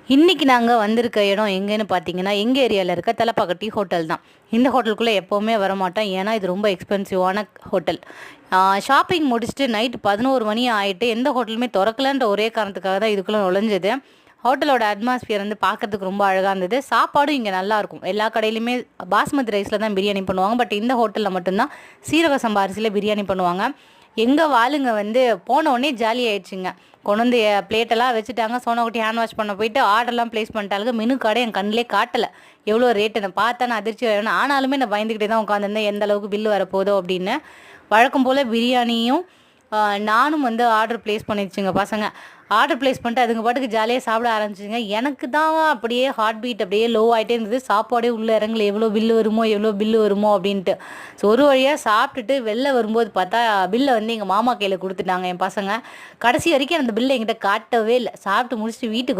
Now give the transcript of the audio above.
இன்றைக்கி நாங்கள் வந்திருக்க இடம் எங்கேன்னு பார்த்தீங்கன்னா எங்கள் ஏரியாவில் இருக்க தலப்பாக்கட்டி ஹோட்டல் தான். இந்த ஹோட்டலுக்குள்ளே எப்போவுமே வரமாட்டோம், ஏன்னா இது ரொம்ப எக்ஸ்பென்சிவான ஹோட்டல். ஷாப்பிங் முடிச்சுட்டு நைட்டு 11 மணி ஆகிட்டு எந்த ஹோட்டலுமே திறக்கலன்ற ஒரே காரணத்துக்காக தான் இதுக்குள்ளே நுழைஞ்சது. ஹோட்டலோட அட்மாஸ்பியர் வந்து பார்க்கறதுக்கு ரொம்ப அழகாக இருந்தது. சாப்பாடும் இங்கே நல்லாயிருக்கும். எல்லா கடையிலையுமே பாஸ்மதி ரைஸில் தான் பிரியாணி பண்ணுவாங்க, பட் இந்த ஹோட்டலில் மட்டும்தான் சீரக சம்பா அரிசியில் பிரியாணி பண்ணுவாங்க. எங்கள் வாளுங்க வந்து போன உடனே ஜாலி ஆயிடுச்சுங்க. கொண்டு வந்து பிளேட்டெல்லாம் வச்சுட்டாங்க. சோனாக்குட்டி ஹேண்ட் வாஷ் பண்ண போயிட்டு ஆர்டர்லாம் ப்ளேஸ் பண்ணிட்டாங்க. மெனு கார்டை என் கண்ணிலே காட்டலை எவ்வளோ ரேட்டு. நான் பார்த்தா நான் அதிர்ச்சி வரணும், ஆனாலுமே நான் பயந்துக்கிட்டே தான் உட்காந்துருந்தேன் எந்த அளவுக்கு பில்லு வரப்போதோ அப்படின்னு. வழக்கம் போல் பிரியாணியும் நானும் வந்து ஆர்டர் ப்ளேஸ் பண்ணிடுச்சுங்க பசங்க. ஆர்டர் ப்ளேஸ் பண்ணிட்டு அதுங்க பாட்டுக்கு ஜாலியாக சாப்பிட ஆரம்பிச்சிங்க. எனக்கு தான் அப்படியே ஹார்ட் பீட் அப்படியே லோ ஆகிட்டே இருந்தது. சாப்பாடே உள்ளே இறங்கல, எவ்வளோ பில்லு வருமோ அப்படின்ட்டு. ஸோ ஒரு வழியாக சாப்பிட்டுட்டு வெளில வரும்போது பார்த்தா பில்லை வந்து எங்கள் மாமா கையில் கொடுத்துட்டாங்க என் பசங்க. கடைசி வரைக்கும் அந்த பில்லை என்கிட்ட காட்டவே இல்லை. சாப்பிட்டு முடிச்சுட்டு வீட்டுக்கு வந்து